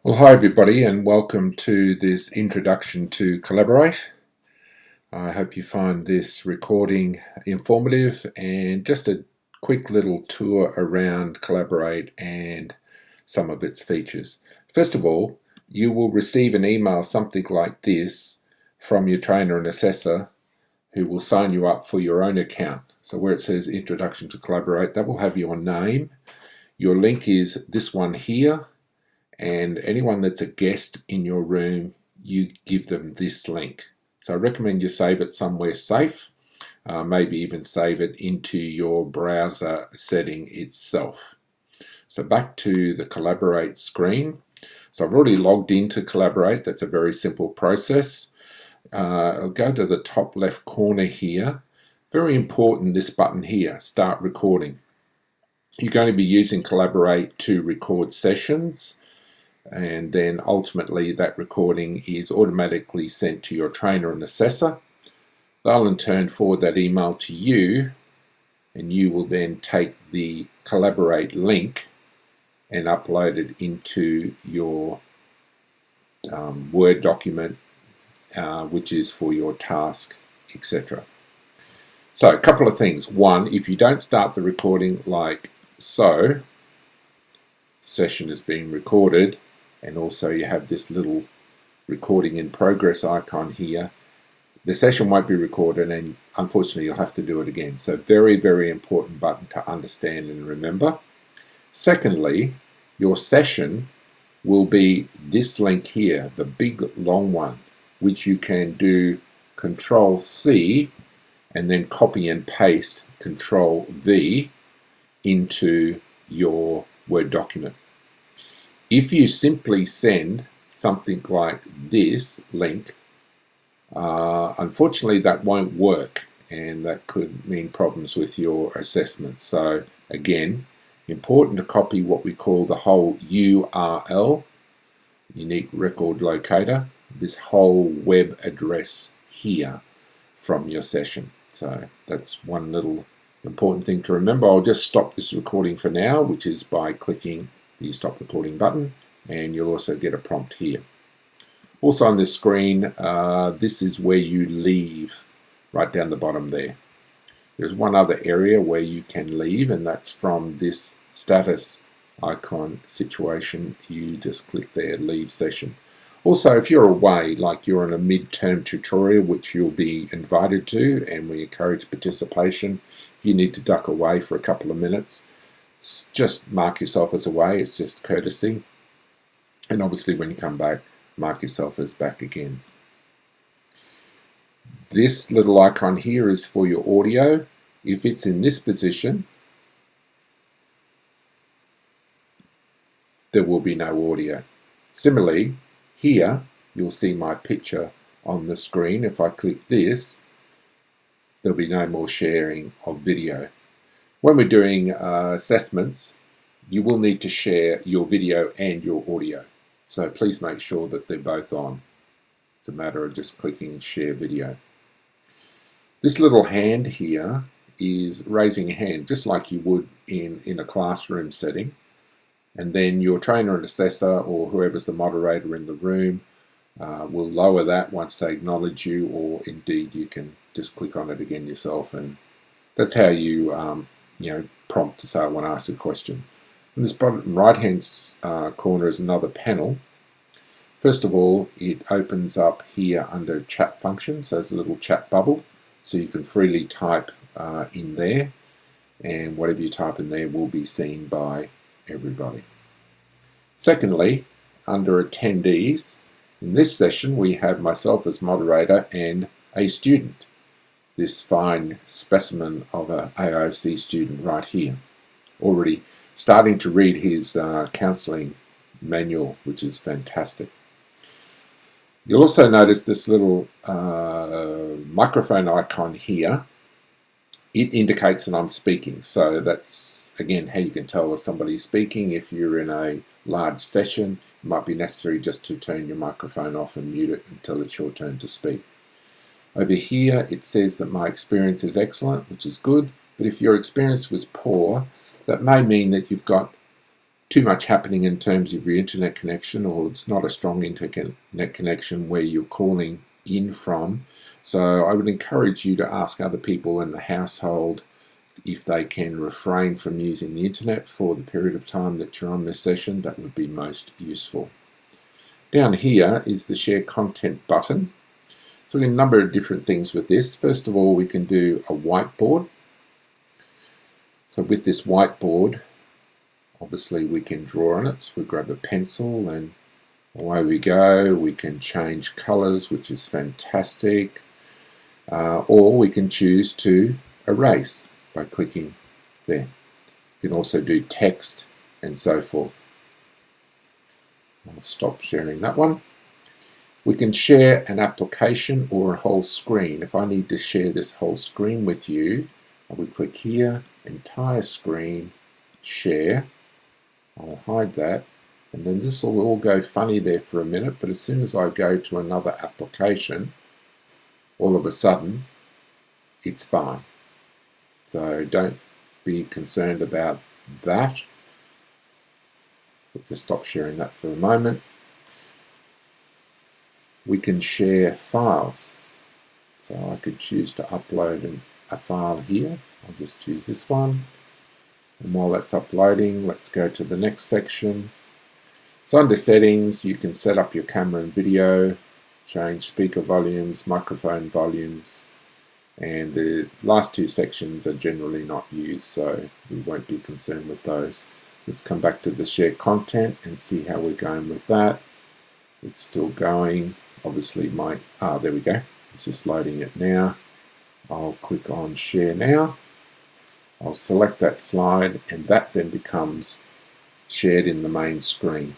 Well, hi everybody, and welcome to this introduction to Collaborate. I hope you find this recording informative and just a quick little tour around Collaborate and some of its features. First of all, you will receive an email something like this from your trainer and assessor who will sign you up for your own account. So where it says Introduction to Collaborate, that will have your name. Your link is this one here. And anyone that's a guest in your room, you give them this link. So I recommend you save it somewhere safe, maybe even save it into your browser setting itself. So back to the Collaborate screen. So I've already logged into Collaborate. That's a very simple process. I'll go to the top left corner here. Very important, this button here, Start Recording. You're going to be using Collaborate to record sessions, and then ultimately that recording is automatically sent to your trainer and assessor. They'll in turn forward that email to you, and you will then take the Collaborate link and upload it into your Word document, which is for your task, etc. So a couple of things. One, if you don't start the recording like so, session is being recorded, and also you have this little recording in progress icon here, the session won't be recorded, and unfortunately you'll have to do it again. So very, very important button to understand and remember. Secondly, your session will be this link here, the big long one, which you can do Control C and then copy and paste Control V into your Word document. If you simply send something like this link, unfortunately that won't work, and that could mean problems with your assessment. So again, important to copy what we call the whole URL, unique record locator, this whole web address here from your session. So that's one little important thing to remember. I'll just stop this recording for now, which is by clicking the stop recording button, and you'll also get a prompt here. Also on this screen, this is where you leave, right down the bottom there. There's one other area where you can leave, and that's from this status icon situation. You just click there, leave session. Also, if you're away, like you're in a midterm tutorial, which you'll be invited to, and we encourage participation, if you need to duck away for a couple of minutes, just mark yourself as away. It's just courtesy. And obviously when you come back, mark yourself as back again. This little icon here is for your audio. If it's in this position, there will be no audio. Similarly, here you'll see my picture on the screen. If I click this, there'll be no more sharing of video. When we're doing assessments, you will need to share your video and your audio. So please make sure that they're both on. It's a matter of just clicking share video. This little hand here is raising a hand, just like you would in a classroom setting. And then your trainer and assessor, or whoever's the moderator in the room, will lower that once they acknowledge you, or indeed you can just click on it again yourself. And that's how you prompt to say, I want to ask a question. In this bottom right-hand corner is another panel. First of all, it opens up here under chat functions as a little chat bubble, so you can freely type in there, and whatever you type in there will be seen by everybody. Secondly, under attendees, in this session we have myself as moderator and a student. This fine specimen of an AIFC student right here, already starting to read his counselling manual, which is fantastic. You'll also notice this little microphone icon here. It indicates that I'm speaking, so that's again how you can tell if somebody's speaking. If you're in a large session, it might be necessary just to turn your microphone off and mute it until it's your turn to speak. Over here it says that my experience is excellent, which is good, but if your experience was poor, that may mean that you've got too much happening in terms of your internet connection, or it's not a strong internet connection where you're calling in from. So I would encourage you to ask other people in the household if they can refrain from using the internet for the period of time that you're on this session. That would be most useful. Down here is the Share Content button. So we can do a number of different things with this. First of all, we can do a whiteboard. So with this whiteboard, obviously we can draw on it. So we grab a pencil and away we go. We can change colors, which is fantastic. Or we can choose to erase by clicking there. You can also do text and so forth. I'll stop sharing that one. We can share an application or a whole screen. If I need to share this whole screen with you, I would click here, entire screen, share. I'll hide that, and then this will all go funny there for a minute, but as soon as I go to another application, all of a sudden, it's fine. So don't be concerned about that. We'll just stop sharing that for a moment. We can share files. So I could choose to upload a file here. I'll just choose this one. And while that's uploading, let's go to the next section. So under settings, you can set up your camera and video, change speaker volumes, microphone volumes, and the last two sections are generally not used, so we won't be concerned with those. Let's come back to the share content and see how we're going with that. It's still going. Obviously there we go. It's just loading it now. I'll click on share now. I'll select that slide, and that then becomes shared in the main screen.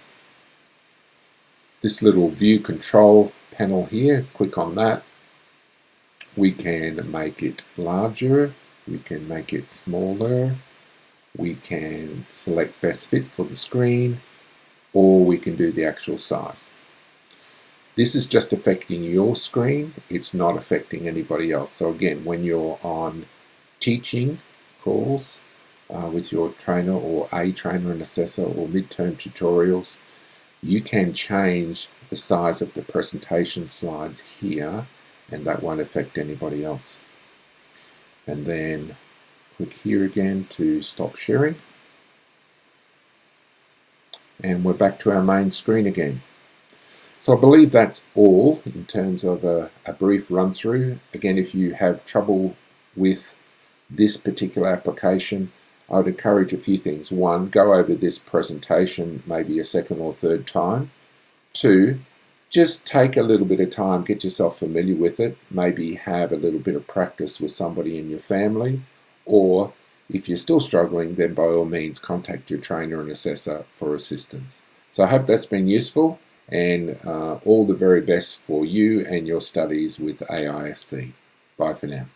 This little view control panel here, click on that. We can make it larger, we can make it smaller, we can select best fit for the screen, or we can do the actual size. This is just affecting your screen, it's not affecting anybody else. So again, when you're on teaching calls with your trainer or a trainer and assessor or midterm tutorials, you can change the size of the presentation slides here, and that won't affect anybody else. And then click here again to stop sharing. And we're back to our main screen again. So I believe that's all in terms of a brief run through. Again, if you have trouble with this particular application, I would encourage a few things. One, go over this presentation maybe a second or third time. Two, just take a little bit of time, get yourself familiar with it, maybe have a little bit of practice with somebody in your family, or if you're still struggling, then by all means contact your trainer and assessor for assistance. So I hope that's been useful, and all the very best for you and your studies with AISC. Bye for now.